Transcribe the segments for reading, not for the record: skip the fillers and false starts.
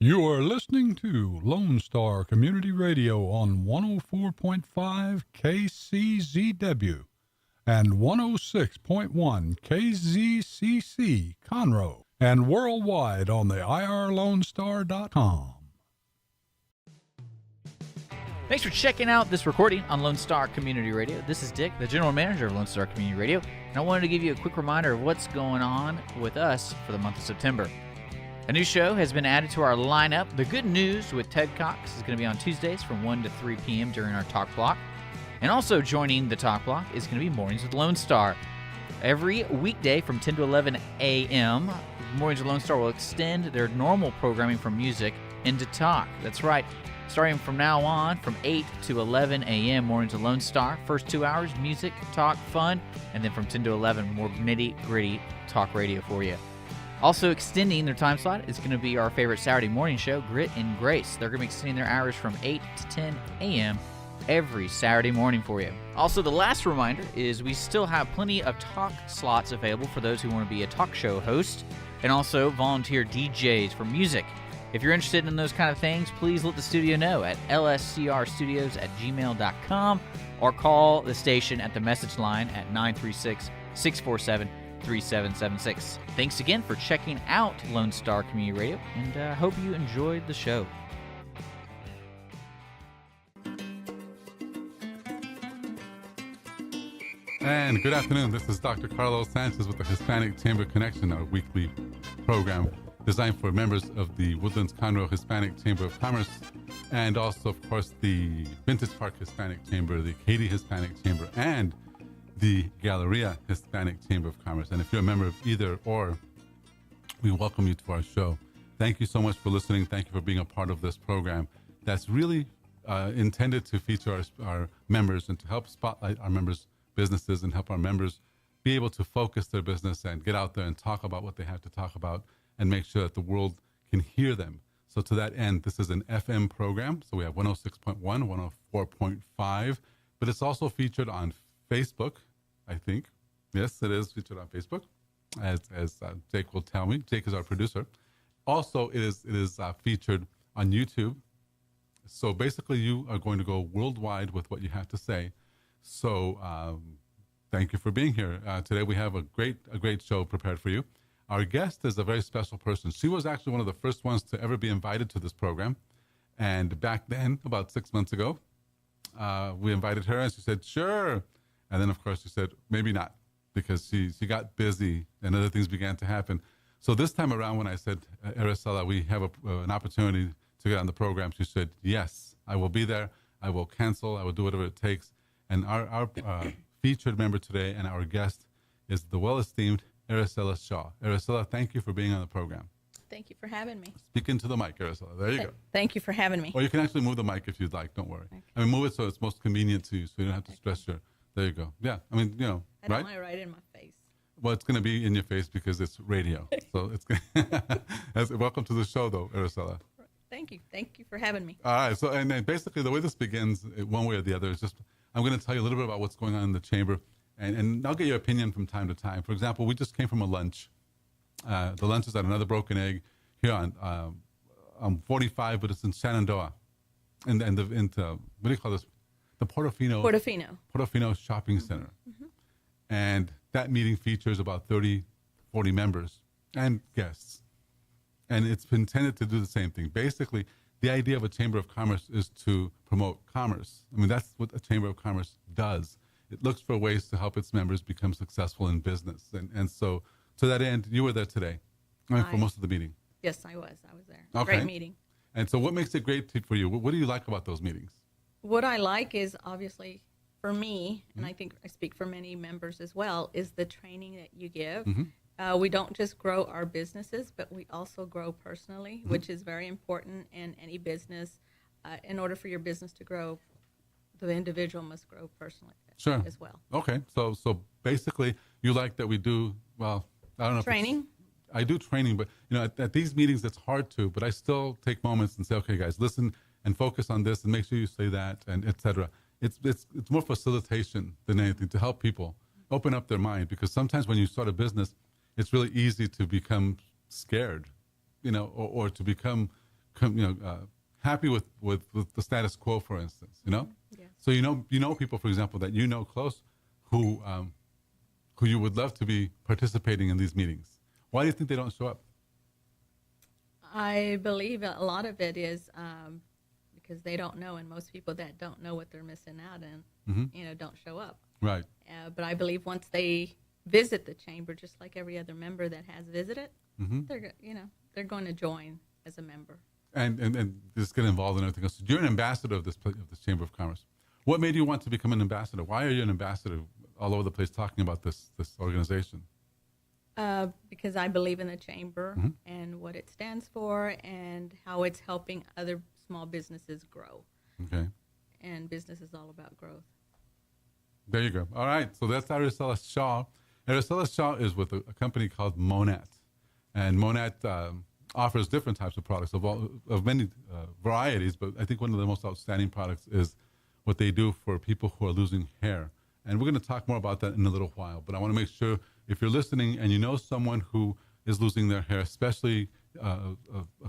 You are listening to Lone Star Community Radio on 104.5 KCZW and 106.1 KZCC Conroe and worldwide on the irlonestar.com. Thanks for checking out this recording on Lone Star Community Radio. This is Dick, the General Manager of Lone Star Community Radio, and I wanted to give you a quick reminder of what's going on with us for the month of September. A new show has been added to our lineup. The Good News with Ted Cox is going to be on Tuesdays from 1 to 3 p.m. during our Talk Block. And also joining the Talk Block is going to be Mornings with Lone Star. Every weekday from 10 to 11 a.m., Mornings with Lone Star will extend their normal programming from music into talk. That's right. Starting from now on, from 8 to 11 a.m., Mornings with Lone Star. First 2 hours, music, talk, fun. And then from 10 to 11, more nitty-gritty talk radio for you. Also extending their time slot is going to be our favorite Saturday morning show, Grit and Grace. They're going to be extending their hours from 8 to 10 a.m. every Saturday morning for you. Also, the last reminder is we still have plenty of talk slots available for those who want to be a talk show host and also volunteer DJs for music. If you're interested in those kind of things, please let the studio know at lscrstudios@gmail.com or call the station at the message line at 936-647-3776. Thanks again for checking out Lone Star Community Radio, and I hope you enjoyed the show. And good afternoon. This is Dr. Carlos Sanchez with the Hispanic Chamber Connection, our weekly program designed for members of the Woodlands-Conroe Hispanic Chamber of Commerce and also, of course, the Vintage Park Hispanic Chamber, the Katy Hispanic Chamber, and the Galleria Hispanic Chamber of Commerce. And if you're a member of either or, we welcome you to our show. Thank you so much for listening. Thank you for being a part of this program that's really intended to feature our members and to help spotlight our members' businesses and help our members be able to focus their business and get out there and talk about what they have to talk about and make sure that the world can hear them. So to that end, this is an FM program. So we have 106.1, 104.5, but it's also featured on Facebook, I think. Yes, it is featured on Facebook, as Jake will tell me. Jake is our producer. Also, it is featured on YouTube. So basically, you are going to go worldwide with what you have to say. So thank you for being here. Today we have a great show prepared for you. Our guest is a very special person. She was actually one of the first ones to ever be invited to this program. And back then, about 6 months ago, we invited her and she said, sure. And then, of course, she said, maybe not, because she got busy and other things began to happen. So this time around, when I said, Aracela, we have an opportunity to get on the program, she said, yes, I will be there. I will cancel. I will do whatever it takes. And our featured member today and our guest is the well-esteemed Aracela Shaw. Aracela, thank you for being on the program. Thank you for having me. Speak into the mic, Aracela. There you go. Thank you for having me. Or you can actually move the mic if you'd like. Don't worry. Okay. I mean, move it so it's most convenient to you, so you don't have to stress your... There you go. Yeah, I mean, you know, I don't want it right in my face. Well, it's going to be in your face because it's radio. So it's welcome to the show, though, Aracela. Thank you. Thank you for having me. All right. So, and then basically the way this begins, one way or the other, is just I'm going to tell you a little bit about what's going on in the chamber, and I'll get your opinion from time to time. For example, we just came from a lunch. The lunch is at Another Broken Egg here on 45, but it's in Shenandoah, and what do you call this? The Portofino Shopping Center. Mm-hmm. And that meeting features about 30, 40 members and guests. And it's intended to do the same thing. Basically, the idea of a Chamber of Commerce is to promote commerce. I mean, that's what a Chamber of Commerce does. It looks for ways to help its members become successful in business. And so, to that end, you were there today for most of the meeting. Yes, I was. I was there. Okay. Great meeting. And so what makes it great for you? What do you like about those meetings? What I like is, obviously, for me, and I think I speak for many members as well, is the training that you give. Mm-hmm. We don't just grow our businesses, but we also grow personally, mm-hmm. which is very important in any business. In order for your business to grow, the individual must grow personally as well. Okay. So basically, you like that we do, well, I don't know. Training? I do training, but you know, at these meetings, it's hard to, but I still take moments and say, okay, guys, listen and focus on this and make sure you say that and et cetera. It's more facilitation than anything to help people open up their mind, because sometimes when you start a business, it's really easy to become scared, you know, or to become happy with the status quo, for instance, Yes. So you know people, for example, that you know close who you would love to be participating in these meetings. Why do you think they don't show up? I believe a lot of it is because they don't know, and most people that don't know what they're missing out in, don't show up. Right. But I believe once they visit the chamber, just like every other member that has visited, they're going to join as a member. And just get involved in everything else. You're an ambassador of this Chamber of Commerce. What made you want to become an ambassador? Why are you an ambassador all over the place talking about this organization? Because I believe in the chamber and what it stands for and how it's helping other small businesses grow. Okay. And business is all about growth. There you go. All right. So that's Araceli Shaw. Araceli Shaw is with a company called Monat. And Monat offers different types of products of many varieties, but I think one of the most outstanding products is what they do for people who are losing hair. And we're going to talk more about that in a little while. But I want to make sure if you're listening and you know someone who is losing their hair, especially a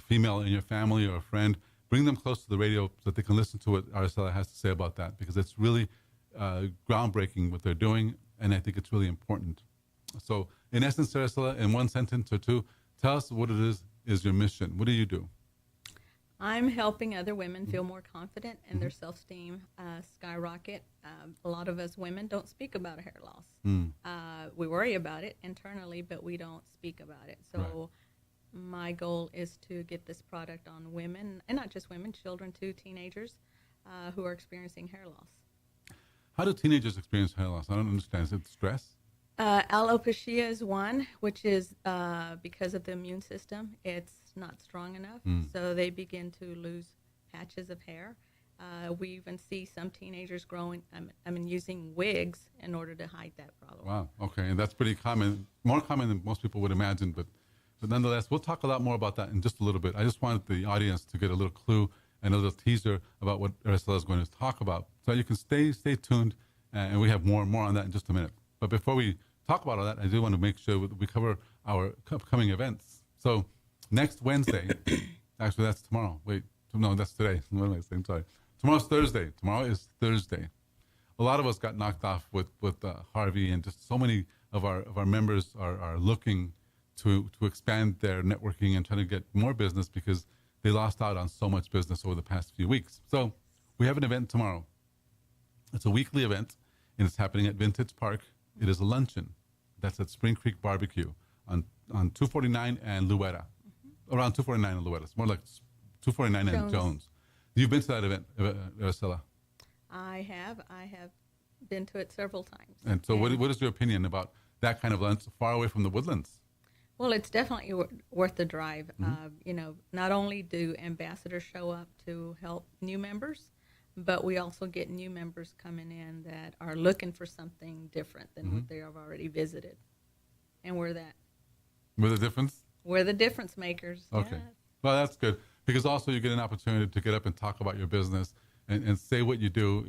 female in your family or a friend, bring them close to the radio so that they can listen to what Araceli has to say about that, because it's really groundbreaking what they're doing, and I think it's really important. So in essence, Araceli, in one sentence or two, tell us what it is your mission. What do you do? I'm helping other women feel more confident and their self-esteem skyrocket. A lot of us women don't speak about hair loss. We worry about it internally, but we don't speak about it. So my goal is to get this product on women, and not just women, children too, teenagers who are experiencing hair loss. How do teenagers experience hair loss? I don't understand. Is it stress? Alopecia is one, which is because of the immune system. It's not strong enough, so they begin to lose patches of hair. We even see some teenagers using wigs in order to hide that problem. Wow, okay, and that's pretty common, more common than most people would imagine, but nonetheless, we'll talk a lot more about that in just a little bit. I just wanted the audience to get a little clue and a little teaser about what Araceli is going to talk about. So you can stay tuned, and we have more on that in just a minute. But before we talk about all that, I do want to make sure we cover our upcoming events. So next Wednesday, actually that's tomorrow. Wait, no, that's today. What am I saying? Sorry. Tomorrow's Thursday. Tomorrow is Thursday. A lot of us got knocked off with Harvey, and just so many of our members are looking to expand their networking and trying to get more business because they lost out on so much business over the past few weeks. So we have an event tomorrow. It's a weekly event, and it's happening at Vintage Park. It is a luncheon. That's at Spring Creek Barbecue on 249 and Luetta. Around 249 and Luetta. It's more like 249 and Jones. You've been to that event, Araceli? I have been to it several times. And so what is your opinion about that kind of lunch far away from the Woodlands? Well, it's definitely worth the drive. Not only do ambassadors show up to help new members, but we also get new members coming in that are looking for something different than what they have already visited. And we're that. We're the difference? We're the difference makers. Okay. Yeah. Well, that's good, because also you get an opportunity to get up and talk about your business and say what you do.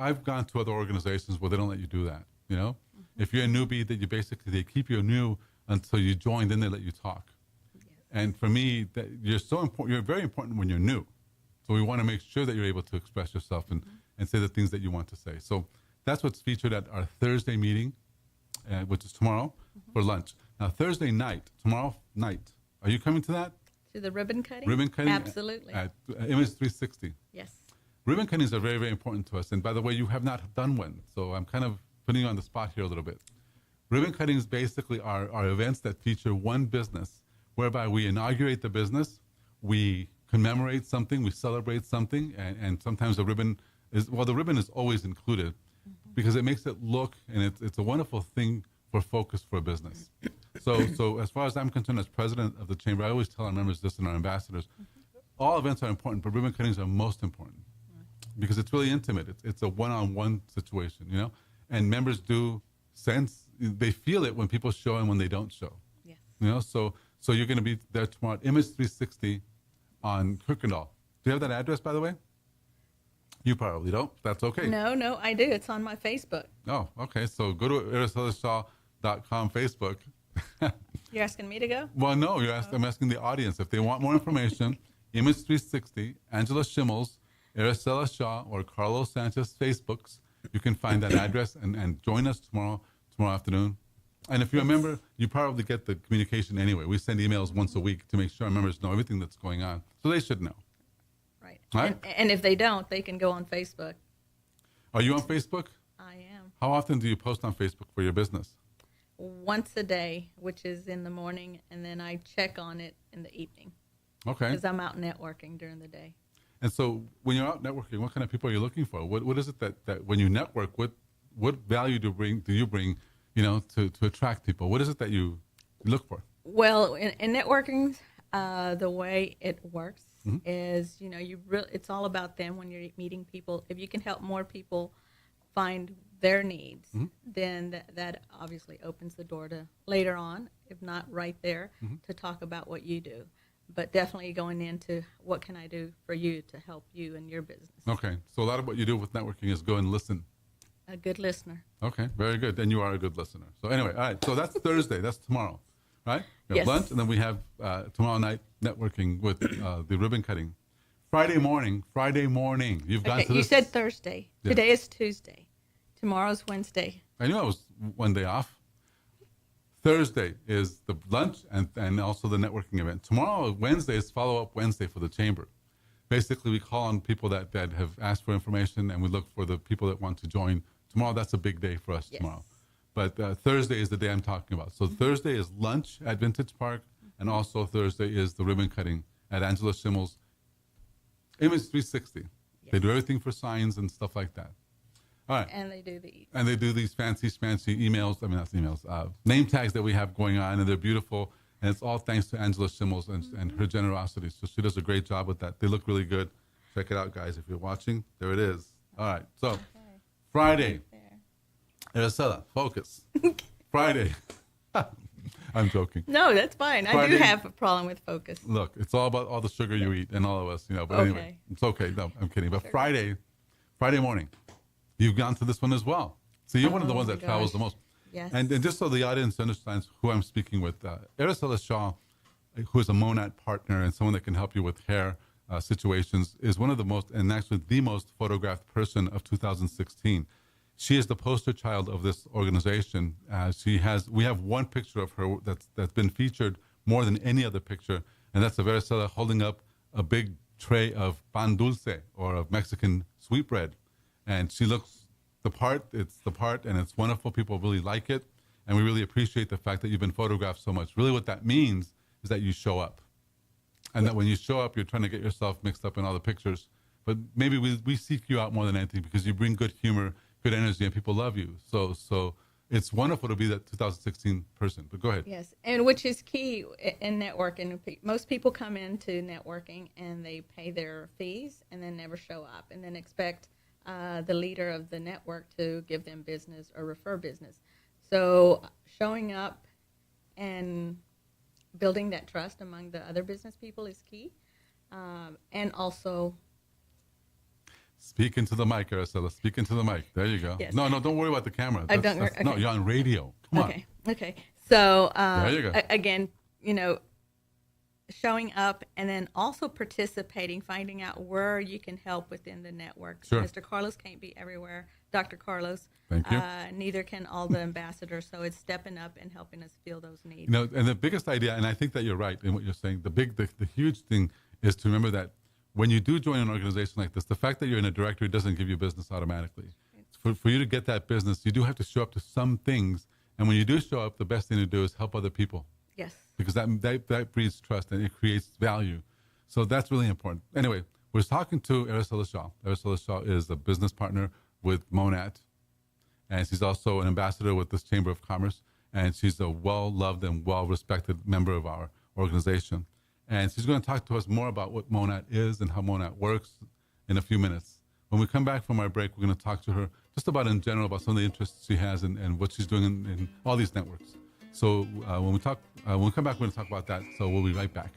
I've gone to other organizations where they don't let you do that. If you're a newbie, that they keep you new until you join, then they let you talk. Yes. And for me, that you're so important. You're very important when you're new. So we want to make sure that you're able to express yourself and say the things that you want to say. So that's what's featured at our Thursday meeting, which is tomorrow for lunch. Now, tomorrow night, are you coming to that? To the ribbon cutting? Ribbon cutting? Absolutely. At Image 360. Yes. Ribbon cuttings are very, very important to us. And by the way, you have not done one. So I'm kind of putting you on the spot here a little bit. Ribbon cuttings basically are events that feature one business, whereby we inaugurate the business, we commemorate something, we celebrate something, and sometimes the ribbon is always included because it makes it look, and it's a wonderful thing for focus for a business. So as far as I'm concerned, as president of the chamber, I always tell our members this and our ambassadors, all events are important, but ribbon cuttings are most important because it's really intimate. It's a one-on-one situation, and members do sense, they feel it when people show and when they don't show. Yes. So you're going to be there tomorrow at Image 360 on Kirkendall. Do you have that address, by the way? You probably don't. That's okay. No, I do. It's on my Facebook. Oh, okay. So go to aracelishaw.com Facebook. You're asking me to go? Well, no. I'm asking the audience. If they want more information, Image 360, Angela Schimmels, Araceli Shaw, or Carlos Sanchez Facebooks. You can find that address and join us tomorrow afternoon. And if you're a member, you probably get the communication anyway. We send emails once a week to make sure our members know everything that's going on. So they should know. Right. Right? And if they don't, they can go on Facebook. Are you on Facebook? I am. How often do you post on Facebook for your business? Once a day, which is in the morning, and then I check on it in the evening. Okay. Because I'm out networking during the day. And so when you're out networking, what kind of people are you looking for? What is it that when you network, what value do you bring, to attract people? What is it that you look for? Well, in networking, the way it works is, it's all about them when you're meeting people. If you can help more people find their needs, then that obviously opens the door to later on, if not right there, to talk about what you do. But definitely going into what can I do for you to help you in your business. Okay. So a lot of what you do with networking is go and listen. A good listener. Okay. Very good. And you are a good listener. So anyway, all right. So that's Thursday. That's tomorrow, right? We have lunch, and then we have tomorrow night networking with the ribbon cutting. Friday morning. You've gone to this. You said Thursday. Yeah. Today is Tuesday. Tomorrow's Wednesday. I knew I was one day off. Thursday is the lunch and also the networking event. Tomorrow, Wednesday, is follow-up Wednesday for the Chamber. Basically, we call on people that have asked for information, and we look for the people that want to join. Tomorrow, that's a big day for us tomorrow. But Thursday is the day I'm talking about. So Thursday is lunch at Vintage Park, and also Thursday is the ribbon cutting at Angela Schimmel's Image 360. Yes. They do everything for signs and stuff like that. All right. And they do these. And they do these fancy emails. I mean, not emails. Name tags that we have going on, and they're beautiful. And it's all thanks to Angela Schimmels and her generosity. So she does a great job with that. They look really good. Check it out, guys. If you're watching, there it is. All right. So Friday. Araceli, focus. Friday. I'm joking. No, that's fine. Friday, I do have a problem with focus. Look, it's all about all the sugar you eat and all of us, But anyway, it's okay. No, I'm kidding. But Friday morning. You've gone to this one as well. So you're one of the ones that travels the most. Yes. And just so the audience understands who I'm speaking with, Araceli Shaw, who is a Monat partner and someone that can help you with hair situations, is one of the most, and actually the most photographed person of 2016. She is the poster child of this organization. We have one picture of her that's been featured more than any other picture, and that's of Araceli holding up a big tray of pan dulce, or of Mexican sweetbread. And she looks the part, and it's wonderful. People really like it, and we really appreciate the fact that you've been photographed so much. Really what that means is that you show up, and that when you show up, you're trying to get yourself mixed up in all the pictures. But maybe we seek you out more than anything because you bring good humor, good energy, and people love you. So it's wonderful to be that 2016 person. But go ahead. Yes, and which is key in networking. Most people come into networking, and they pay their fees and then never show up, and then expect the leader of the network to give them business or refer business. So showing up and building that trust among the other business people is key. And also... Speak into the mic, Araceli. Speak into the mic. There you go. Yes. No, don't worry about the camera. Okay. No, you're on radio. Come on. Okay. So there you go. Again, showing up and then also participating, finding out where you can help within the network. Sure. Mr. Carlos can't be everywhere. Dr. Carlos. Thank you. Neither can all the ambassadors. So it's stepping up and helping us fill those needs. And the biggest idea, and I think that you're right in what you're saying, the huge thing is to remember that when you do join an organization like this, the fact that you're in a directory doesn't give you business automatically. For you to get that business, you do have to show up to some things. And when you do show up, the best thing to do is help other people. Yes. Because that breeds trust and it creates value. So that's really important. Anyway, we're talking to Araceli Shaw. Araceli Shaw is a business partner with Monat, and she's also an ambassador with this Chamber of Commerce, and she's a well-loved and well-respected member of our organization. And she's going to talk to us more about what Monat is and how Monat works in a few minutes. When we come back from our break, we're going to talk to her just about in general about some of the interests she has and what she's doing in all these networks. So when we come back, we're going to talk about that. So we'll be right back.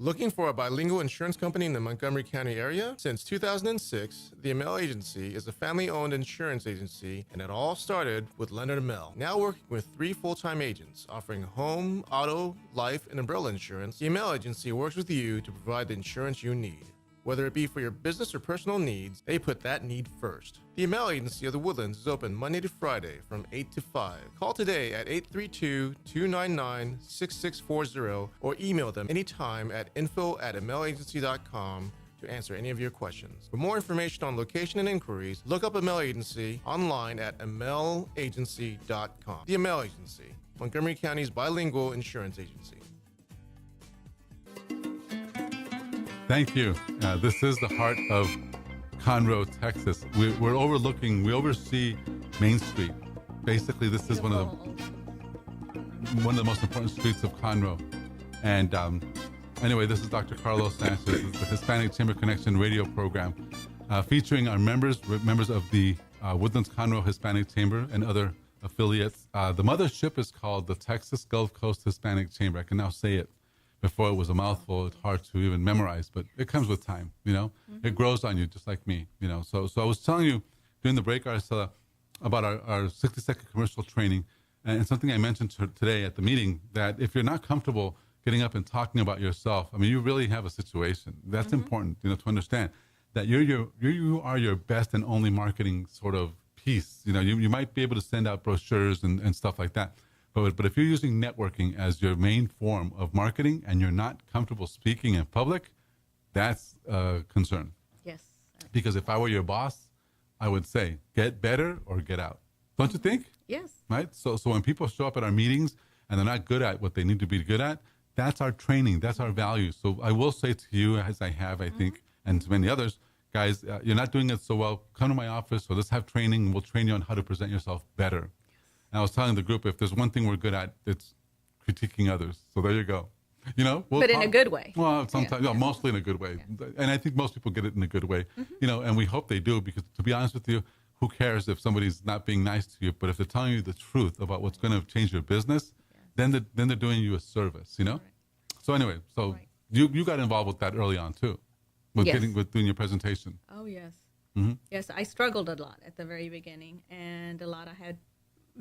Looking for a bilingual insurance company in the Montgomery County area? Since 2006, the Amell Agency is a family-owned insurance agency, and it all started with Leonard Amell. Now working with 3 full-time agents offering home, auto, life, and umbrella insurance, the Amell Agency works with you to provide the insurance you need. Whether it be for your business or personal needs, they put that need first. The Amell Agency of the Woodlands is open Monday to Friday from 8 to 5. Call today at 832-299-6640 or email them anytime at info@amellagency.com to answer any of your questions. For more information on location and inquiries, look up Amell Agency online at amellagency.com. The Amell Agency, Montgomery County's bilingual insurance agency. Thank you. This is the heart of Conroe, Texas. We oversee Main Street. Basically, this is one of the most important streets of Conroe. And anyway, this is Dr. Carlos Sanchez. It's the Hispanic Chamber Connection radio program featuring our members of the Woodlands-Conroe Hispanic Chamber and other affiliates. The mothership is called the Texas Gulf Coast Hispanic Chamber. I can now say it. Before it was a mouthful, it's hard to even memorize, but it comes with time, Mm-hmm. It grows on you just like me, So I was telling you during the break, Aracela, about our 60-second commercial training, and something I mentioned today at the meeting, that if you're not comfortable getting up and talking about yourself, I mean, you really have a situation. That's mm-hmm. important, to understand that you are your best and only marketing sort of piece. You might be able to send out brochures and stuff like that. But if you're using networking as your main form of marketing and you're not comfortable speaking in public, that's a concern. Yes. Because if I were your boss, I would say, get better or get out. Don't you think? Yes. Right? So when people show up at our meetings and they're not good at what they need to be good at, that's our training. That's our value. So I will say to you, as I have, I think, and to many others, guys, you're not doing it so well. Come to my office or let's have training. We'll train you on how to present yourself better. And I was telling the group, if there's one thing we're good at, it's critiquing others. So there you go. But in a good way. Well, sometimes, mostly in a good way. Yeah. And I think most people get it in a good way, and we hope they do, because to be honest with you, who cares if somebody's not being nice to you? But if they're telling you the truth about what's going to change your business, then they're doing you a service, Right. So anyway, you got involved with that early on too, with doing your presentation. Oh, yes. Mm-hmm. Yes, I struggled a lot at the very beginning, and I had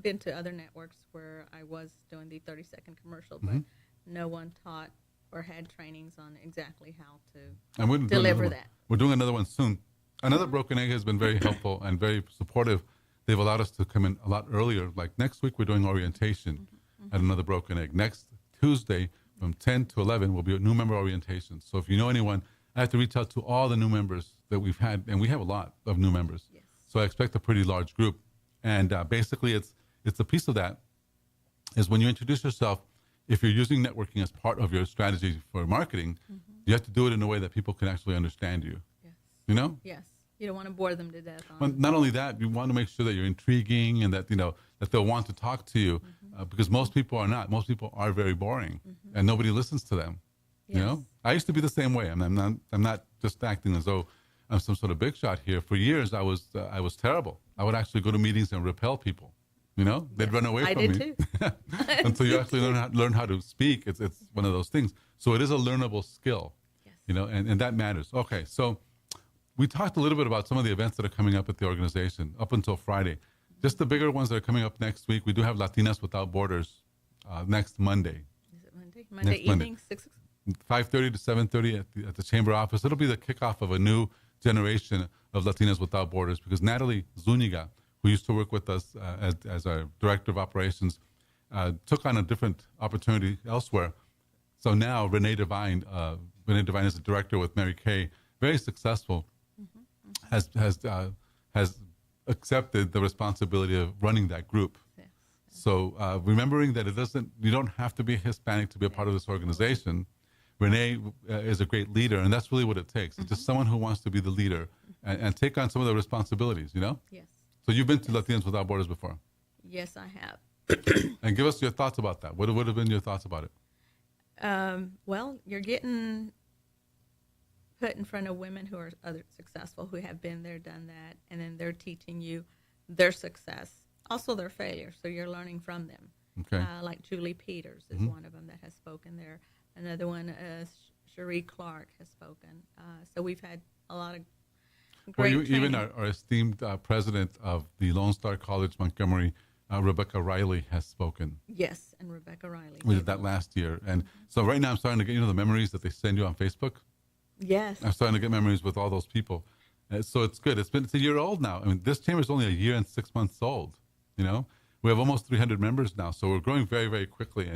been to other networks where I was doing the 30-second commercial, but no one taught or had trainings on exactly how to deliver that. We're doing another one soon. Another Broken Egg has been very helpful and very supportive. They've allowed us to come in a lot earlier. Like next week, we're doing orientation at another Broken Egg. Next Tuesday from 10 to 11 will be a new member orientation. So if you know anyone, I have to reach out to all the new members that we've had, and we have a lot of new members. Yes. So I expect a pretty large group. And basically, it's a piece of that is when you introduce yourself, if you're using networking as part of your strategy for marketing, you have to do it in a way that people can actually understand you. Yes. Yes. You don't want to bore them to death. Well, not only that, you want to make sure that you're intriguing and that, that they'll want to talk to you because most people are not. Most people are very boring and nobody listens to them. Yes. I used to be the same way. I'm not just acting as though I'm some sort of big shot here. For years, I was terrible. I would actually go to meetings and repel people. They'd run away from me. I did too. Until you actually learn how to speak. It's one of those things. So it is a learnable skill, and that matters. Okay, so we talked a little bit about some of the events that are coming up at the organization up until Friday. Just the bigger ones that are coming up next week. We do have Latinas Without Borders next Monday. Is it Monday? Monday evening, 5:30 to 7:30 at the Chamber office. It'll be the kickoff of a new generation of Latinas Without Borders because Natalie Zuniga, who used to work with us as our director of operations, took on a different opportunity elsewhere. So now Renee Devine is the director with Mary Kay, very successful, has accepted the responsibility of running that group. Yes. So remembering that you don't have to be Hispanic to be a part of this organization. Renee is a great leader, and that's really what it takes. It's just someone who wants to be the leader and take on some of the responsibilities, Yes. So you've been to Latinos Without Borders before? Yes, I have. And give us your thoughts about that. What would have been your thoughts about it? Well, you're getting put in front of women who are successful, who have been there, done that, and then they're teaching you their success, also their failures, so you're learning from them. Okay. Like Julie Peters is one of them that has spoken there. Another one is Cherie Clark has spoken. So we've had a lot of Well, great even training. our esteemed president of the Lone Star College Montgomery, Rebecca Riley, has spoken. Yes, and Rebecca Riley. We did that last year. And so right now I'm starting to get, the memories that they send you on Facebook. Yes. I'm starting to get memories with all those people. So it's good. It's a year old now. I mean, this chamber is only a year and 6 months old. We have almost 300 members now. So we're growing very, very quickly.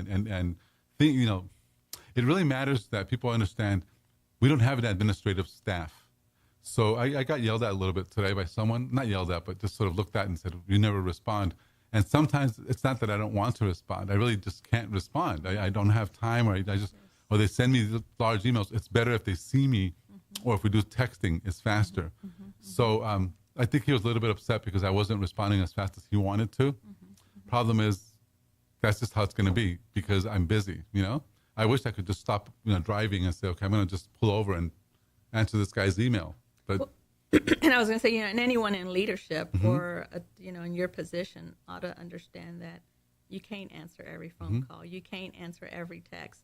It really matters that people understand we don't have an administrative staff. So I got yelled at a little bit today by someone, not yelled at, but just sort of looked at and said, you never respond. And sometimes it's not that I don't want to respond. I really just can't respond. I don't have time, or or they send me large emails. It's better if they see me, or if we do texting, it's faster. So I think he was a little bit upset because I wasn't responding as fast as he wanted to. Problem is, that's just how it's going to be because I'm busy, I wish I could just stop, driving and say, okay, I'm going to just pull over and answer this guy's email. But And I was going to say, and anyone in leadership or, in your position ought to understand that you can't answer every phone call. You can't answer every text.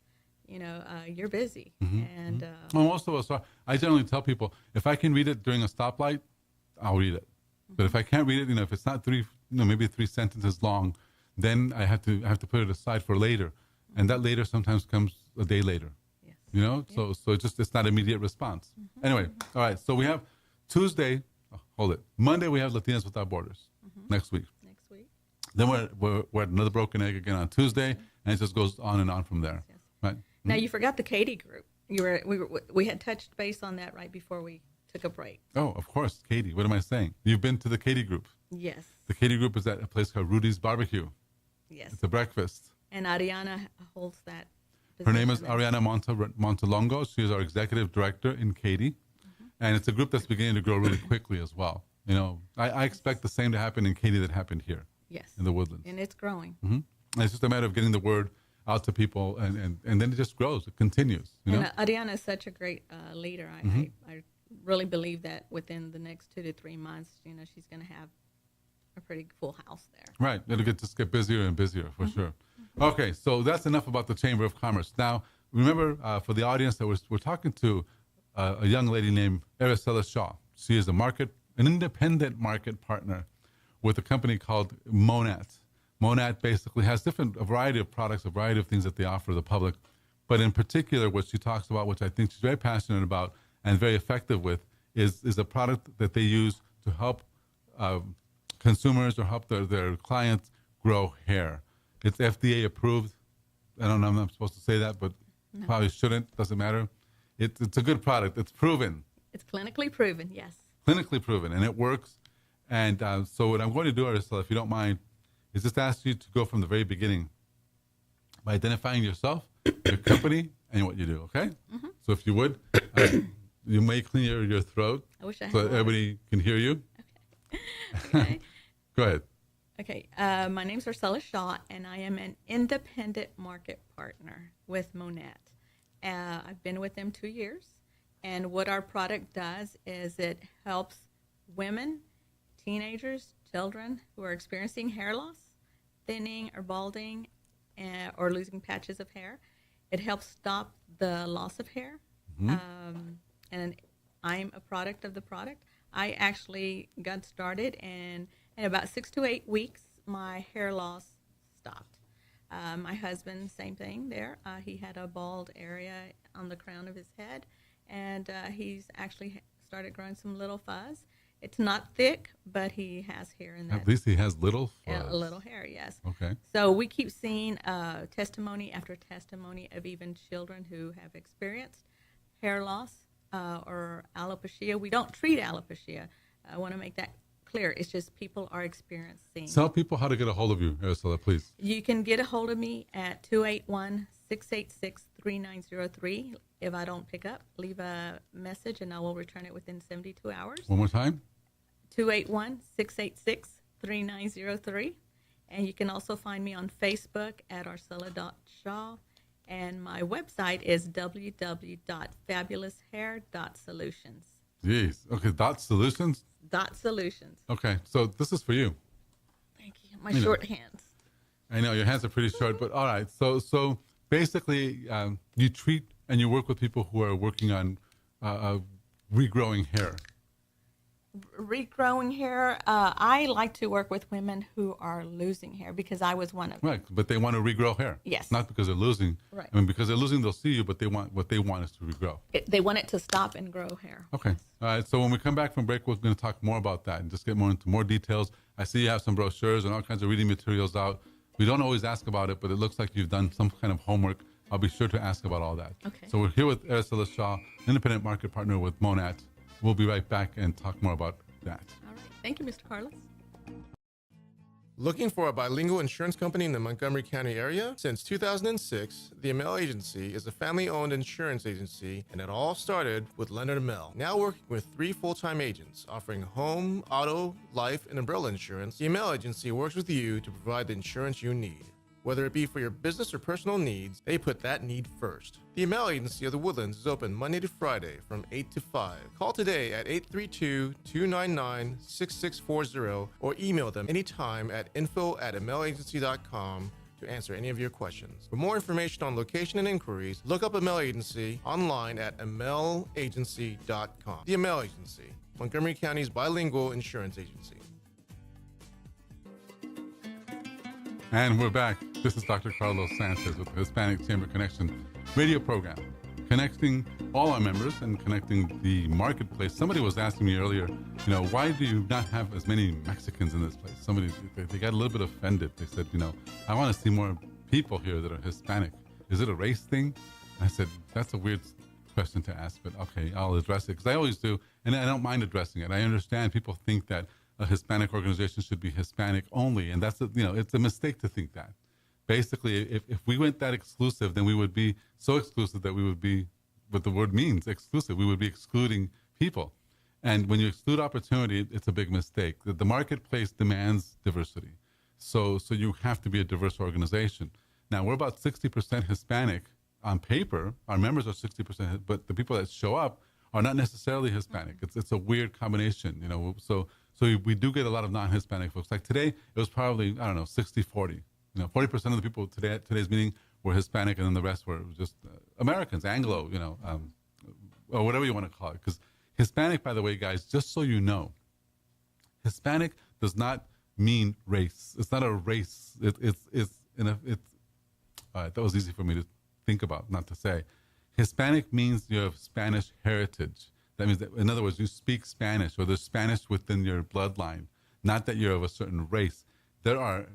You're busy. And well, most of us are. I generally tell people, if I can read it during a stoplight, I'll read it. But if I can't read it, if it's not maybe 3 sentences long, then I have to put it aside for later. And that later sometimes comes a day later. yes. So it's not immediate response. Anyway, all right. So we have Monday we have Latinas Without Borders next week. Next week. Then we're at another broken egg again on Tuesday, and it just goes on and on from there. Yes. Right. Now you forgot the Katie group. We had touched base on that right before we took a break. Oh, of course, Katie. What am I saying? You've been to the Katie group. Yes. The Katie group is at a place called Rudy's Barbecue. Yes. It's a breakfast. And Ariana holds that Her name is position there. Ariana Montalongo. She is our executive director in Katy. And it's a group that's beginning to grow really quickly as well. I expect the same to happen in Katy that happened here Yes. in the Woodlands. And it's growing. And it's just a matter of getting the word out to people, and then it just grows. It continues. And Ariana is such a great leader. I really believe that within the next 2 to 3 months, she's going to have a pretty full house there. Right. It'll just get busier and busier for sure. Okay, so that's enough about the Chamber of Commerce. Now, remember, for the audience that we're talking to a young lady named Araceli Shaw. She is an independent market partner with a company called Monat. Monat basically has a variety of products, a variety of things that they offer the public. But in particular, what she talks about, which I think she's very passionate about and very effective with, is a product that they use to help consumers or help their clients grow hair. It's FDA approved. I don't know if I'm supposed to say that, but probably shouldn't. Doesn't matter. It's a good product. It's proven. It's clinically proven, yes. Clinically proven, and it works. And so what I'm going to do, Araceli, if you don't mind, is just ask you to go from the very beginning by identifying yourself, your company, and what you do, okay? So if you would, you may clear your throat I wish I had so that water. everybody can hear you. Okay. Go ahead. Okay. My name's Araceli Shaw, and I am an independent market partner with Monat. I've been with them 2 years, and what our product does is it helps women, teenagers, children who are experiencing hair loss, thinning or balding, or losing patches of hair. It helps stop the loss of hair, and I'm a product of the product. I actually got started, and in about 6 to 8 weeks, my hair loss stopped. My husband, same thing there. He had a bald area on the crown of his head, and he's actually started growing some little fuzz. It's not thick, but he has hair in that. At least he has little fuzz. A little hair, yes. Okay. So we keep seeing testimony after testimony of even children who have experienced hair loss or alopecia. We don't treat alopecia. I want to make that clear. It's just people are experiencing. Tell people how to get a hold of you, Araceli, please. You can get a hold of me at 281-686-3903. If I don't pick up, leave a message and I will return it within 72 hours. One more time. 281-686-3903. And you can also find me on Facebook at Araceli.Shaw. And my website is www.fabuloushair.solutions. Jeez. Okay, .solutions? .solutions. Okay, so this is for you. Thank you. My short hands. I know your hands are pretty short, but all right. So basically, you treat and you work with people who are working on regrowing hair. Regrowing hair, I like to work with women who are losing hair because I was one of them. Right, but they want to regrow hair. Yes. Not because they're losing. Right. I mean, because they're losing, they'll see you, but what they want is to regrow. They want it to stop and grow hair. Okay. Yes. All right. So when we come back from break, we're going to talk more about that and just get more into more details. I see you have some brochures and all kinds of reading materials out. We don't always ask about it, but it looks like you've done some kind of homework. I'll be sure to ask about all that. Okay. So we're here with Araceli Shaw, independent market partner with Monat. We'll be right back and talk more about that. All right. Thank you, Mr. Carlos. Looking for a bilingual insurance company in the Montgomery County area? Since 2006, the Amell Agency is a family-owned insurance agency, and it all started with Leonard Amell. Now working with 3 full-time agents offering home, auto, life, and umbrella insurance, the Amell Agency works with you to provide the insurance you need. Whether it be for your business or personal needs, they put that need first. The Amell Agency of the Woodlands is open Monday to Friday from 8 to 5. Call today at 832-299-6640 or email them anytime at info@amellagency.com to answer any of your questions. For more information on location and inquiries, look up Amell Agency online at amellagency.com. The Amell Agency, Montgomery County's bilingual insurance agency. And we're back. This is Dr. Carlos Sanchez with the Hispanic Chamber Connection radio program, connecting all our members and connecting the marketplace. Somebody was asking me earlier, why do you not have as many Mexicans in this place? They got a little bit offended. They said, I want to see more people here that are Hispanic. Is it a race thing? I said, that's a weird question to ask, but okay, I'll address it because I always do, and I don't mind addressing it. I understand people think that a Hispanic organization should be Hispanic only, and that's it's a mistake to think that. Basically, if we went that exclusive, then we would be so exclusive that we would be, what the word means, exclusive. We would be excluding people. And when you exclude opportunity, it's a big mistake. The marketplace demands diversity. So you have to be a diverse organization. Now, we're about 60% Hispanic on paper. Our members are 60%, but the people that show up are not necessarily Hispanic. It's a weird combination, So we do get a lot of non-Hispanic folks. Like today, it was probably, 60-40. 40% of the people at today's meeting were Hispanic, and then the rest were just Americans, Anglo, or whatever you want to call it. Because Hispanic, by the way, guys, just so you know, Hispanic does not mean race. It's not a race. All right, that was easy for me to think about, not to say. Hispanic means you have Spanish heritage. That means that, in other words, you speak Spanish, or there's Spanish within your bloodline, not that you're of a certain race. There are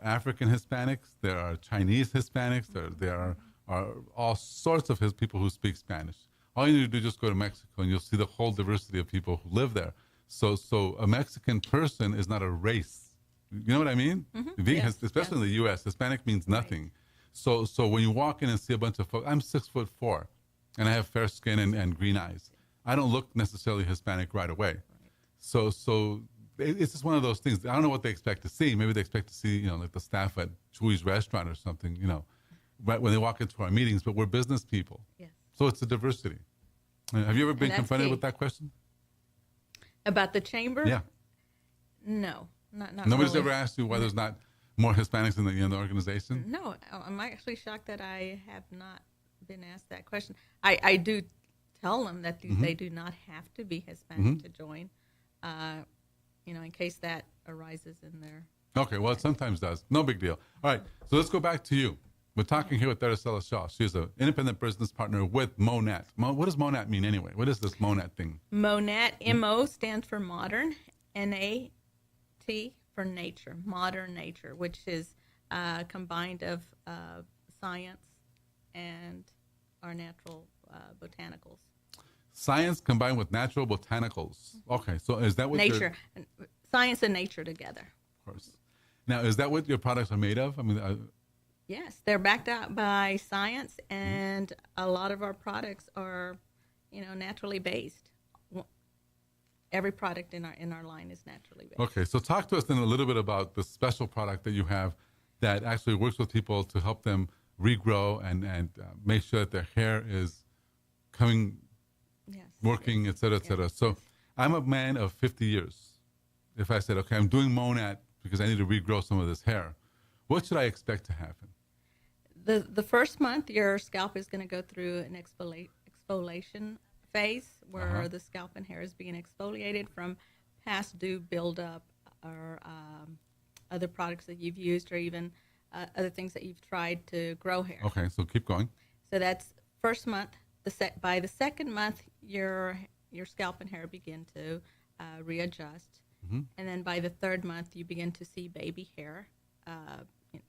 African Hispanics, there are Chinese Hispanics, there are all sorts of people who speak Spanish. All you need to do is just go to Mexico and you'll see the whole diversity of people who live there. So a Mexican person is not a race. You know what I mean? Mm-hmm. Yes, especially in the U.S., Hispanic means nothing. Right. So when you walk in and see a bunch of folks, I'm 6'4", and I have fair skin and green eyes. I don't look necessarily Hispanic right away. Right. So it's just one of those things. I don't know what they expect to see. Maybe they expect to see, like the staff at Chewy's restaurant or something, right when they walk into our meetings. But we're business people. Yes. So it's a diversity. Have you ever been confronted with that question? About the chamber? Yeah. No, not Nobody's really. ever asked you why there's not more Hispanics in the organization? No, I'm actually shocked that I have not been asked that question. I do tell them that they do not have to be Hispanic to join. In case that arises in their... Okay, well, it sometimes does. No big deal. All right, so let's go back to you. We're talking here with Araceli Shaw. She's an independent business partner with Monat. What does Monat mean anyway? What is this Monat thing? Monat, M-O stands for modern, N-A-T for nature, modern nature, which is combined of science and our natural botanicals. Science combined with natural botanicals. Okay, so is that what nature, science and nature together? Of course. Now, is that what your products are made of? I mean, yes, they're backed up by science, and a lot of our products are, naturally based. Every product in our line is naturally based. Okay, so talk to us then a little bit about the special product that you have that actually works with people to help them regrow and make sure that their hair is coming. Yes. Working, et cetera, et cetera. Yes. So I'm a man of 50 years. If I said, okay, I'm doing Monat because I need to regrow some of this hair, what should I expect to happen? The first month, your scalp is going to go through an exfoliation phase where the scalp and hair is being exfoliated from past dew buildup or other products that you've used or even other things that you've tried to grow hair. Okay, so keep going. So that's first month. By the second month, your scalp and hair begin to readjust. And then by the third month, you begin to see baby hair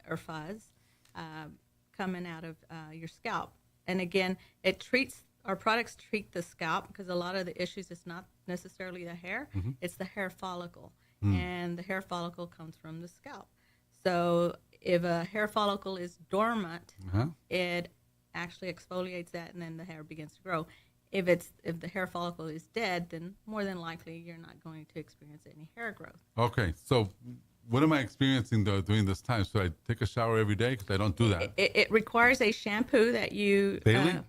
or fuzz coming out of your scalp. And again, our products treat the scalp because a lot of the issues is not necessarily the hair, it's the hair follicle. And the hair follicle comes from the scalp. So if a hair follicle is dormant, it actually exfoliates that and then the hair begins to grow. If the hair follicle is dead, then more than likely you're not going to experience any hair growth. Okay, so what am I experiencing though during this time? Should I take a shower every day? Because I don't do that. It requires a shampoo that you daily.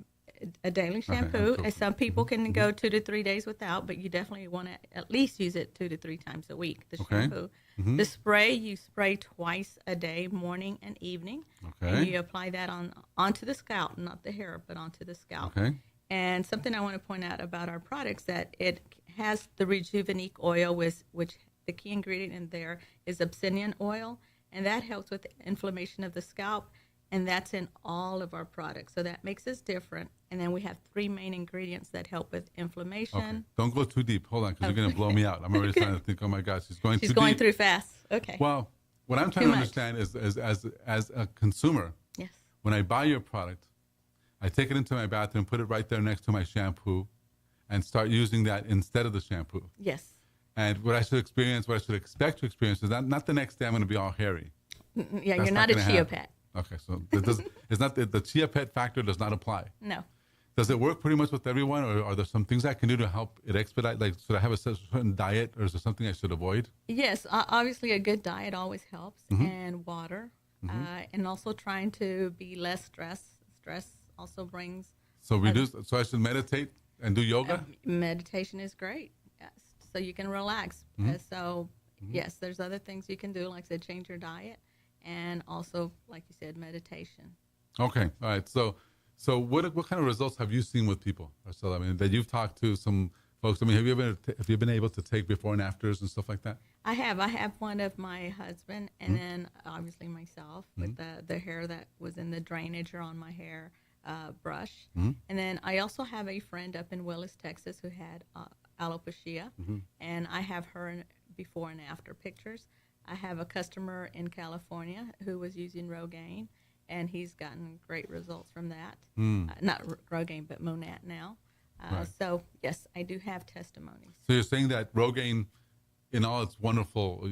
A daily shampoo. Okay, some people can go 2 to 3 days without, but you definitely want to at least use it 2 to 3 times a week. The shampoo. The spray, you spray twice a day, morning and evening. Okay. And you apply that onto the scalp, not the hair, but onto the scalp. Okay. And something I want to point out about our products that it has the Rejuvenique oil, which the key ingredient in there is obsidian oil, and that helps with the inflammation of the scalp, and that's in all of our products. So that makes us different. And then we have 3 main ingredients that help with inflammation. Okay. Don't go too deep. Hold on, because you're going to blow me out. I'm already starting to think, oh my gosh, she's going too deep. She's going through fast. Okay. Well, what I'm trying to understand is as a consumer, yes, when I buy your product, I take it into my bathroom, put it right there next to my shampoo, and start using that instead of the shampoo. Yes. And what I should expect to experience is not the next day I'm going to be all hairy. Yeah, you're not a chia pet. Okay, so it's not the chia pet factor does not apply. No. Does it work pretty much with everyone, or are there some things I can do to help it expedite? Like, should I have a certain diet, or is there something I should avoid? Yes, obviously a good diet always helps, and water, and also trying to be less stressed. Stress also brings. So So I should meditate and do yoga. Meditation is great. Yes, so you can relax. Yes, there's other things you can do, like I said, change your diet, and also, like you said, meditation. Okay, all right. So what kind of results have you seen with people, Marcela? I mean, that you've talked to some folks. I mean, have you been able to take before and afters and stuff like that? I have. I have one of my husband, and then obviously myself with the hair that was in the drainage or on my hair brush. And then I also have a friend up in Willis, Texas, who had alopecia, and I have her before and after pictures. I have a customer in California who was using Rogaine, and he's gotten great results from that. Not Rogaine, but Monat now. Right. So, yes, I do have testimonies. So you're saying that Rogaine, in all its wonderful,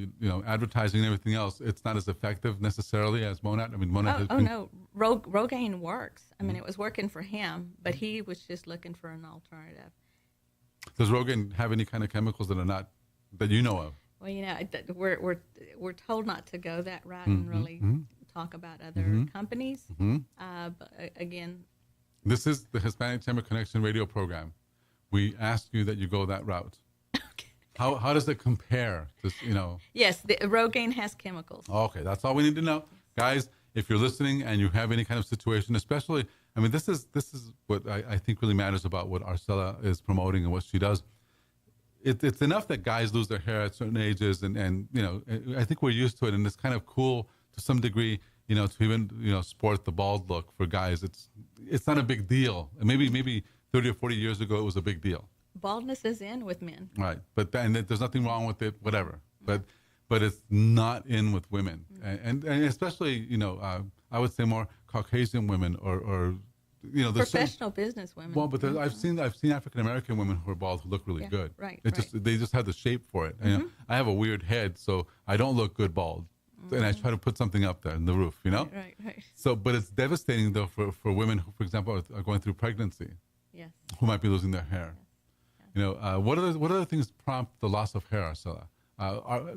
advertising and everything else, it's not as effective necessarily as Monat? I mean, Monat no. Rogaine works. I mean, it was working for him, but he was just looking for an alternative. Does Rogaine have any kind of chemicals that are not, that you know of? Well, we're told not to go that route and really talk about other companies. But again, this is the Hispanic Chamber Connection radio program. We ask you that you go that route. Okay. How does it compare? Yes, the Rogaine has chemicals. Okay, that's all we need to know, guys. If you're listening and you have any kind of situation, especially, I mean, this is what I think really matters about what Arcela is promoting and what she does. It's enough that guys lose their hair at certain ages, and I think we're used to it, and it's kind of cool to some degree, to even sport the bald look for guys. It's not a big deal. And maybe 30 or 40 years ago it was a big deal. Baldness is in with men. Right, but there's nothing wrong with it, whatever. But it's not in with women, and especially I would say more Caucasian women or professional business women. Well, but I've seen African American women who are bald who look really good. Right. They just have the shape for it. I have a weird head, so I don't look good bald, and I try to put something up there in the roof. Right. So, but it's devastating though for women who, for example, are going through pregnancy. Yes. Who might be losing their hair. Yes. What other things prompt the loss of hair, Arcela?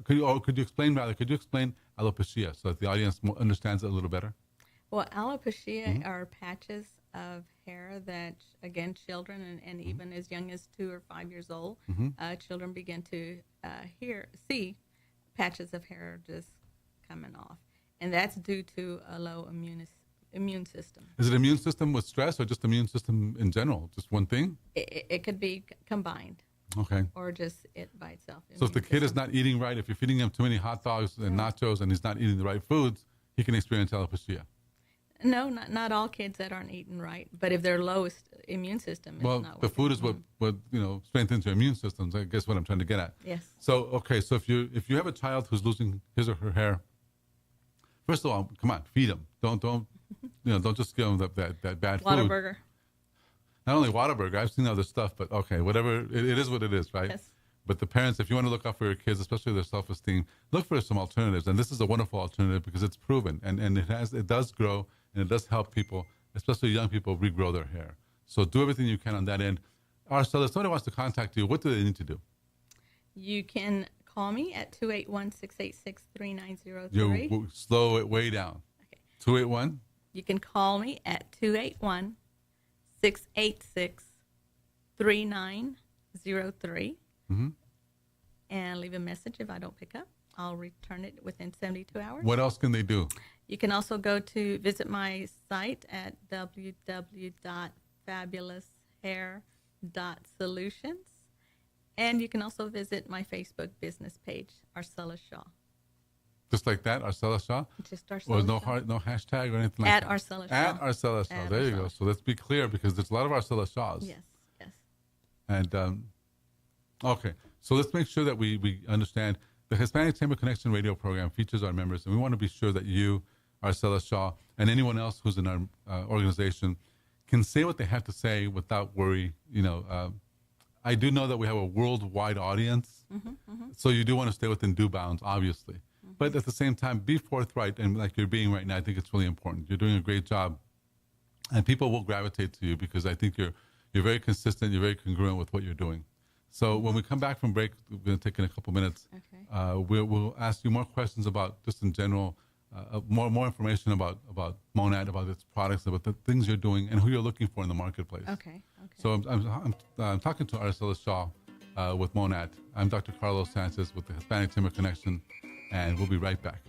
Could you explain alopecia so that the audience understands it a little better? Well, alopecia are patches of hair that, again, children and even as young as 2 or 5 years old, children begin to see patches of hair just coming off. And that's due to a low immune system. Is it immune system with stress or just immune system in general? Just one thing? It could be combined. Okay. Or just it by itself. So if the kid is not eating right, if you're feeding him too many hot dogs and nachos and he's not eating the right foods, he can experience alopecia. No, not all kids that aren't eating right, but if their lowest immune system is not the working. food is what strengthens your immune systems. I guess what I'm trying to get at. Yes. So so if you have a child who's losing his or her hair, first of all, come on, feed him. Don't just give him that bad food. Whataburger. Not only Whataburger, I've seen other stuff, but okay, whatever, it is what it is, right? Yes. But the parents, if you want to look out for your kids, especially their self-esteem, look for some alternatives. And this is a wonderful alternative because it's proven, and it does grow, and it does help people, especially young people, regrow their hair. So do everything you can on that end. Arcela, if somebody wants to contact you, what do they need to do? You can call me at 281-686-3903. You slow it way down. Okay. 281? You can call me at 281-686-3903. Mm-hmm. And leave a message. If I don't pick up, I'll return it within 72 hours. What else can they do? You can also visit my site at www.fabuloushair.solutions. And you can also visit my Facebook business page, Arcela Shaw. Just like that, Arcela Shaw? Just Arcela Or no Shaw. no hashtag or anything like At that? Arcela Shaw. At Arcela Shaw. At There you Arcela go. So let's be clear because there's a lot of Arcela Shaws. Yes. And, okay, so let's make sure that we understand the Hispanic Chamber Connection radio program features our members, and we want to be sure that you, Arcela Shaw, and anyone else who's in our organization can say what they have to say without worry. I do know that we have a worldwide audience, so you do want to stay within due bounds, obviously. But at the same time, be forthright, and like you're being right now, I think it's really important. You're doing a great job, and people will gravitate to you because I think you're very consistent, you're very congruent with what you're doing. So when we come back from break, we're going to take in a couple minutes. Okay. We'll ask you more questions about just in general, more information about Monad, about its products, about the things you're doing, and who you're looking for in the marketplace. Okay. So I'm talking to Arcela Shaw with Monad. I'm Dr. Carlos Sanchez with the Hispanic Chamber Connection, and we'll be right back.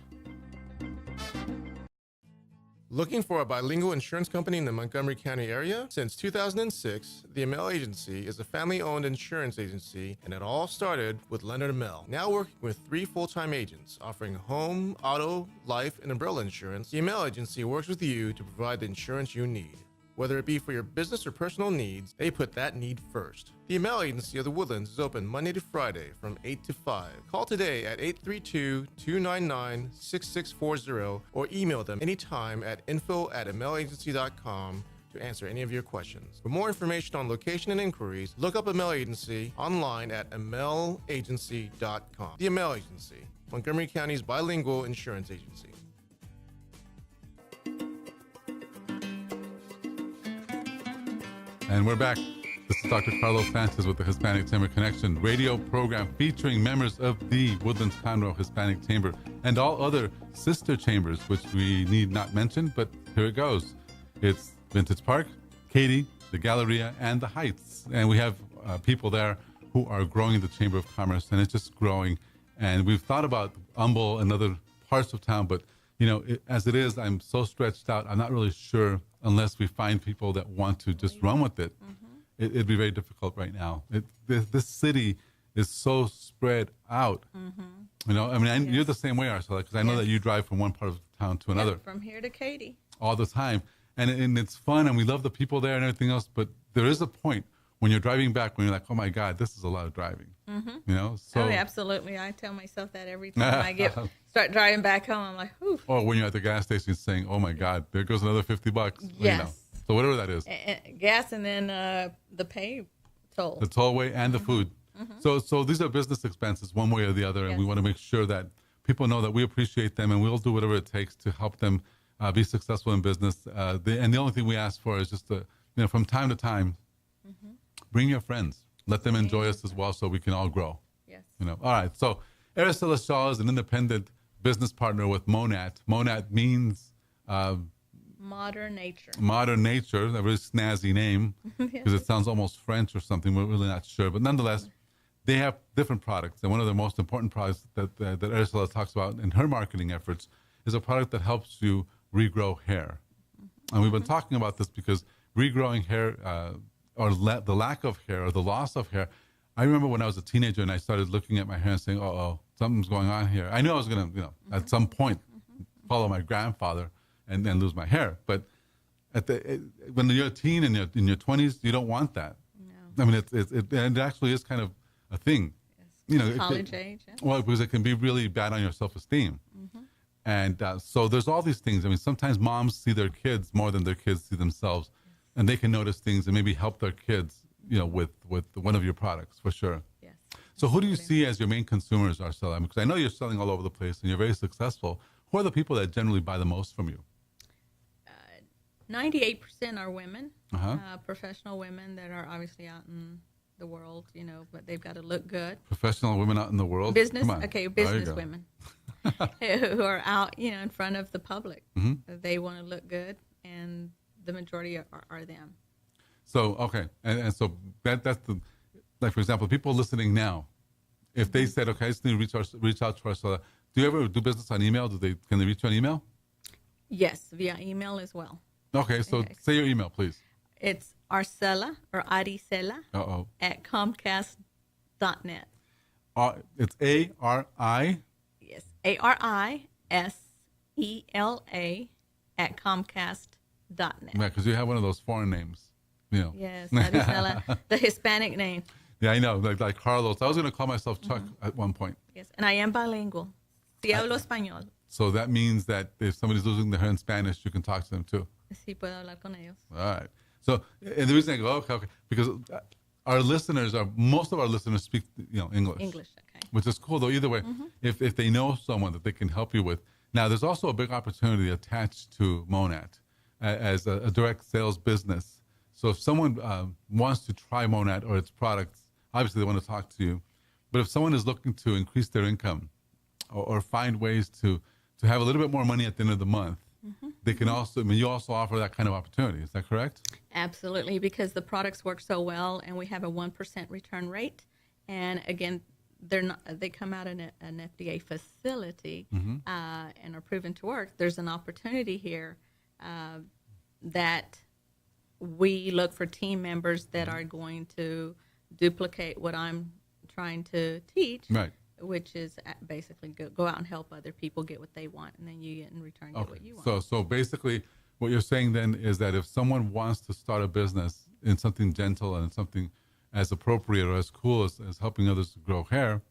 Looking for a bilingual insurance company in the Montgomery County area? Since 2006, the Amel Agency is a family-owned insurance agency, and it all started with Leonard Amel. Now working with 3 full-time agents offering home, auto, life, and umbrella insurance, the Amel Agency works with you to provide the insurance you need. Whether it be for your business or personal needs, they put that need first. The Amel Agency of the Woodlands is open Monday to Friday from 8 to 5. Call today at 832-299-6640 or email them anytime at info@amelagency.com to answer any of your questions. For more information on location and inquiries, look up Amel Agency online at amelagency.com. The Amel Agency, Montgomery County's bilingual insurance agency. And we're back. This is Dr. Carlos Sanchez with the Hispanic Chamber Connection radio program featuring members of the Woodlands-Conroe Hispanic Chamber and all other sister chambers, which we need not mention, but here it goes. It's Vintage Park, Katy, the Galleria, and the Heights. And we have people there who are growing the Chamber of Commerce, and it's just growing. And we've thought about Humble and other parts of town, but as it is, I'm so stretched out, I'm not really sure unless we find people that want to just run with it. It'd be very difficult right now. This city is so spread out. You're the same way, Arcela, because I know that you drive from one part of town to another. From here to Katy. All the time. And it's fun, and we love the people there and everything else, but there is a point when you're driving back when you're like, oh my God, this is a lot of driving. So Absolutely. I tell myself that every time I start driving back home. I'm like, whew. Or when you're at the gas station saying, oh my God, there goes another $50. Yes. So whatever that is. Gas and then the pay toll. The tollway and the food. So these are business expenses one way or the other, and we want to make sure that people know that we appreciate them and we'll do whatever it takes to help them be successful in business. And the only thing we ask for is just from time to time, bring your friends. Let them enjoy us as well so we can all grow. Yes. All right. So Arcela Shaw is an independent business partner with Monad. Monad means Modern Nature. Modern Nature, a very snazzy name because it sounds almost French or something. We're really not sure. But nonetheless, they have different products. And one of the most important products that Arcela talks about in her marketing efforts is a product that helps you regrow hair. And we've been talking about this because regrowing hair the lack of hair or the loss of hair. I remember when I was a teenager and I started looking at my hair and saying, oh, something's going on here. I knew I was going to, at some point follow my grandfather and then lose my hair. But when you're a teen and you're in your 20s, you don't want that. No. I mean, it actually is kind of a thing. Yes. College age. Yeah. Well, because it can be really bad on your self-esteem. And so there's all these things. I mean, sometimes moms see their kids more than their kids see themselves, and they can notice things and maybe help their kids, with one of your products for sure. Yes. So who do you see as your main consumers, Arcela? Because I know you're selling all over the place and you're very successful. Who are the people that generally buy the most from you? 98% are women, professional women that are obviously out in the world, but they've got to look good. Professional women out in the world? Business women who are out, in front of the public. They want to look good, and the majority are them. So, okay. And so that's like, for example, people listening now, if they said, okay, I just need to reach out to Arcela, do you ever do business on email? Can they reach you on email? Yes, via email as well. Okay, so say your email, please. It's Arcela or Aricela at Comcast.net. It's A-R-I? Yes, ARISELA at Comcast.net. Yeah, because you have one of those foreign names. Yes, Aricela, the Hispanic name. Yeah, I know, like Carlos. I was going to call myself Chuck at one point. Yes, and I am bilingual. Sí hablo español. So that means that if somebody's losing their hair in Spanish, you can talk to them too. Sí, puedo hablar con ellos. All right. So, and the reason I go, okay, because most of our listeners speak, English. English, okay. Which is cool, though. Either way, if they know someone that they can help you with. Now, there's also a big opportunity attached to Monat as a direct sales business. So if someone wants to try Monat or its products, obviously they want to talk to you. But if someone is looking to increase their income or find ways to have a little bit more money at the end of the month, they can also, you also offer that kind of opportunity. Is that correct? Absolutely, because the products work so well and we have a 1% return rate. And again, they come out in an FDA facility and are proven to work. There's an opportunity here that we look for team members that are going to duplicate what I'm trying to teach. Right. Which is basically go out and help other people get what they want, and then you get in return get what you want. So basically, what you're saying then is that if someone wants to start a business in something gentle and something as appropriate or as cool as helping others grow hair,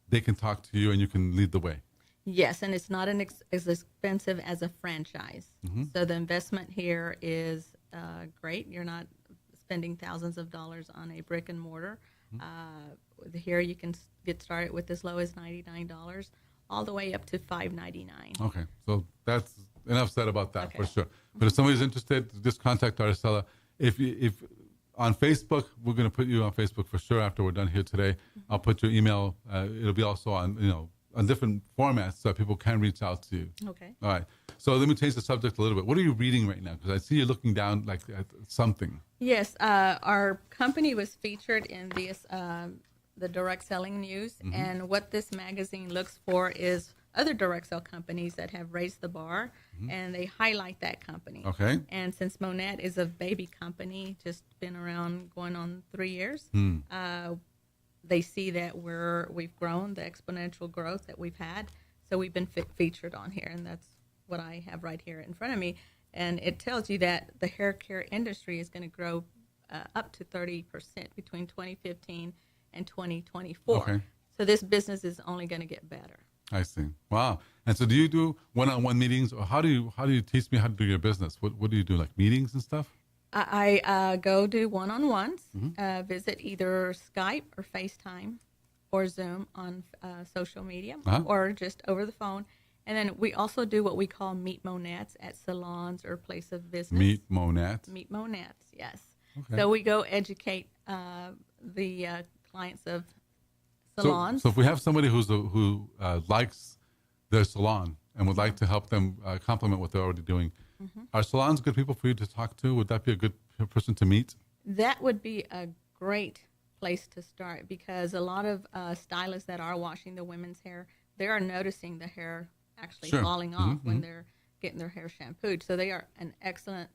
they can talk to you and you can lead the way. Yes, and it's not as expensive as a franchise. So the investment here is great. You're not spending thousands of dollars on a brick and mortar. Here you can get started with as low as $99 all the way up to $5.99. Okay, so that's enough said about that for sure. But if somebody's interested, just contact Arcela. If on Facebook, we're going to put you on Facebook for sure after we're done here today. I'll put your email. It'll be also on on different formats so that people can reach out to you. Okay. All right. So let me change the subject a little bit. What are you reading right now? Because I see you looking down like at something. Yes, our company was featured in the direct selling news, and what this magazine looks for is other direct sell companies that have raised the bar, and they highlight that company. Okay. And since Monat is a baby company, just been around going on 3 years, they see that we've grown, the exponential growth that we've had, so we've been featured on here, and that's what I have right here in front of me. And it tells you that the hair care industry is going to grow up to 30% between 2015 and 2024. Okay. So this business is only going to get better. I see. Wow. And so do you do one-on-one meetings, or how do you teach me how to do your business? What do you do, like meetings and stuff? I go do one-on-ones, visit either Skype or FaceTime or Zoom on social media or just over the phone. And then we also do what we call meet Monats at salons or place of business. Meet Monats? Meet Monats, yes. Okay. So we go educate the clients of salons. So if we have somebody who likes their salon and would like to help them complement what they're already doing, are salons good people for you to talk to? Would that be a good person to meet? That would be a great place to start, because a lot of stylists that are washing the women's hair, they are noticing the hair actually falling off when they're getting their hair shampooed. So they are an excellent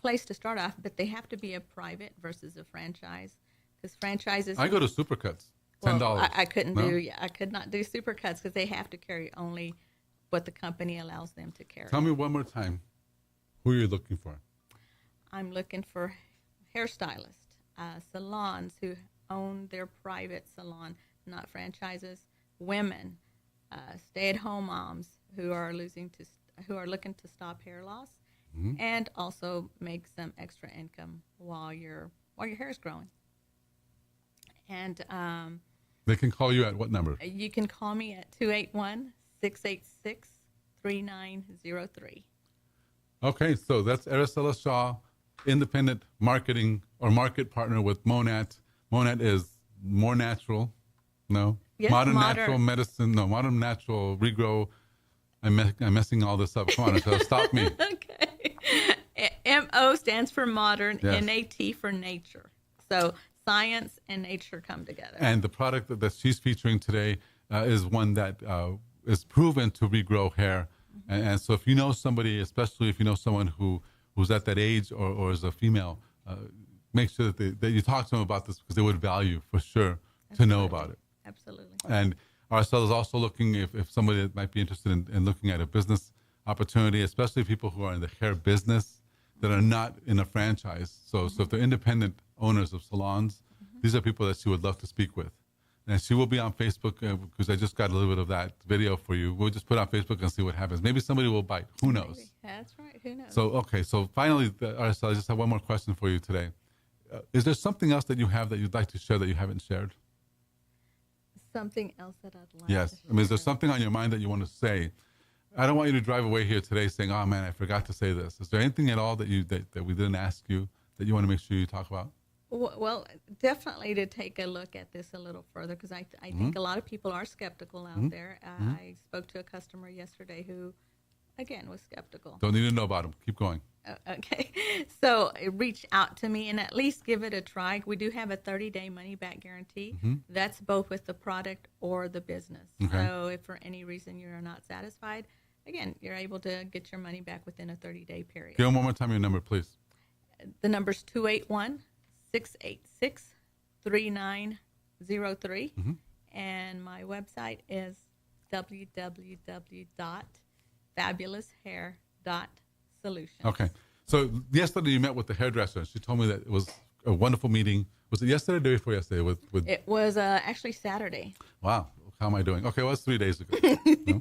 place to start off, but they have to be a private versus a franchise, because franchises. I go to Supercuts, $10. Well, I couldn't No? I could not do Supercuts because they have to carry only what the company allows them to carry. Tell me one more time who you're looking for. I'm looking for hairstylists, salons who own their private salon, not franchises. Women, stay-at-home moms who are looking to stop hair loss, and also make some extra income while your hair is growing. And They can call you at what number? you can call me at 281-686-3903. Okay, so that's Araceli Shaw, independent marketing or market partner with Monat. Monat is more natural, no? Yes, modern modern. natural medicine, no, modern natural regrow. I'm messing all this up. Come on, Araceli, stop me. Okay. MO stands for modern, Yes. NAT for nature. So science and nature come together. And the product that she's featuring today is one that is proven to regrow hair. And so if you know somebody, especially if you know someone who's at that age or is a female, make sure that you talk to them about this, because they would value for sure to know about it. Absolutely. And Araceli is also looking if somebody that might be interested in looking at a business opportunity, especially people who are in the hair business that are not in a franchise. So if they're independent owners of salons, these are people that she would love to speak with. And she will be on Facebook, because I just got a little bit of that video for you. We'll just put it on Facebook and see what happens. Maybe somebody will bite. Who knows? Maybe. That's right. Who knows? So finally, Araceli, I just have one more question for you today. Is there something else that you have that you'd like to share that you haven't shared? Something else that I'd like Yes. to I mean, is there share. something on your mind that you want to say? I don't want you to drive away here today saying, "Oh man, I forgot to say this." Is there anything at all that we didn't ask you that you want to make sure you talk about? Well, definitely to take a look at this a little further, because I think a lot of people are skeptical out there. I spoke to a customer yesterday who, again, was skeptical. Don't need to know about them. Keep going. Okay. So reach out to me and at least give it a try. We do have a 30-day money-back guarantee. That's both with the product or the business. Okay. So if for any reason you're not satisfied, again, you're able to get your money back within a 30-day period. Give them one more time your number, please. The number's 281-686-3903. And my website is www.fabuloushair.solutions. Okay. So yesterday you met with the hairdresser. She told me that it was a wonderful meeting. Was it yesterday or the day before yesterday? With It was actually Saturday. Wow. How am I doing? Okay, well, it's 3 days ago. No?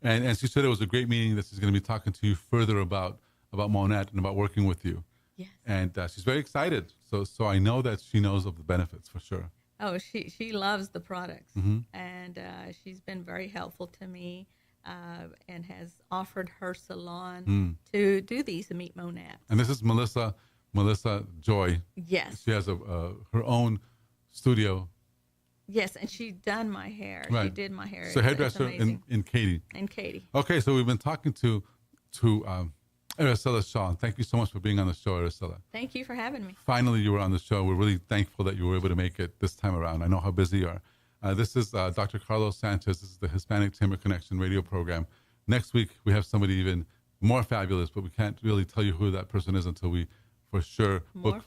And she said it was a great meeting, that she's going to be talking to you further about Monat and about working with you. Yes. And she's very excited. So I know that she knows of the benefits for sure. Oh, she loves the products, and she's been very helpful to me, and has offered her salon to do these Meet Monat. And this is Melissa Joy. Yes, She has her own studio. yes, and she done my hair. Right. She did my hair. So It's hairdresser amazing. in Katy. And Katie. Okay, so we've been talking to Araceli Shaw. Thank you so much for being on the show, Araceli. Thank you for having me. Finally, you were on the show. We're really thankful that you were able to make it this time around. I know how busy you are. This is Dr. Carlos Sanchez. This is the Hispanic Chamber Connection radio program. Next week, we have somebody even more fabulous, but we can't really tell you who that person is until we, for sure, book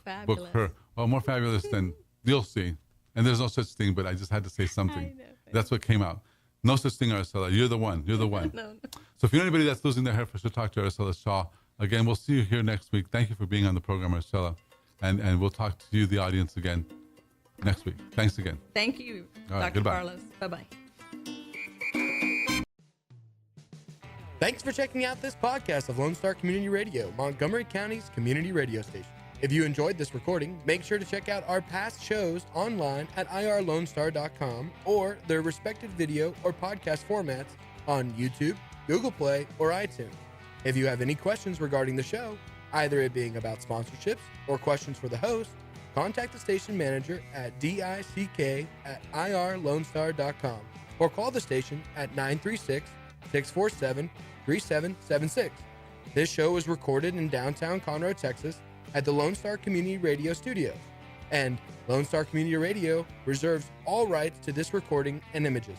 her. Well, more fabulous than you'll see. And there's no such thing, but I just had to say something. I know. That's what came out. No such thing, Araceli. You're the one. You're the one. No. So if you know anybody that's losing their hair, for sure, talk to Araceli Shaw. Again, we'll see you here next week. Thank you for being on the program, Araceli. And we'll talk to you, the audience, again next week. Thanks again. Thank you, All right, Dr. goodbye. Carlos. Bye-bye. Thanks for checking out this podcast of Lone Star Community Radio, Montgomery County's community radio station. If you enjoyed this recording, make sure to check out our past shows online at irlonestar.com or their respective video or podcast formats on YouTube, Google Play, or iTunes. If you have any questions regarding the show, either it being about sponsorships or questions for the host, contact the station manager at dick@irlonestar.com or call the station at 936-647-3776. This show is recorded in downtown Conroe, Texas at the Lone Star Community Radio Studios, and Lone Star Community Radio reserves all rights to this recording and images.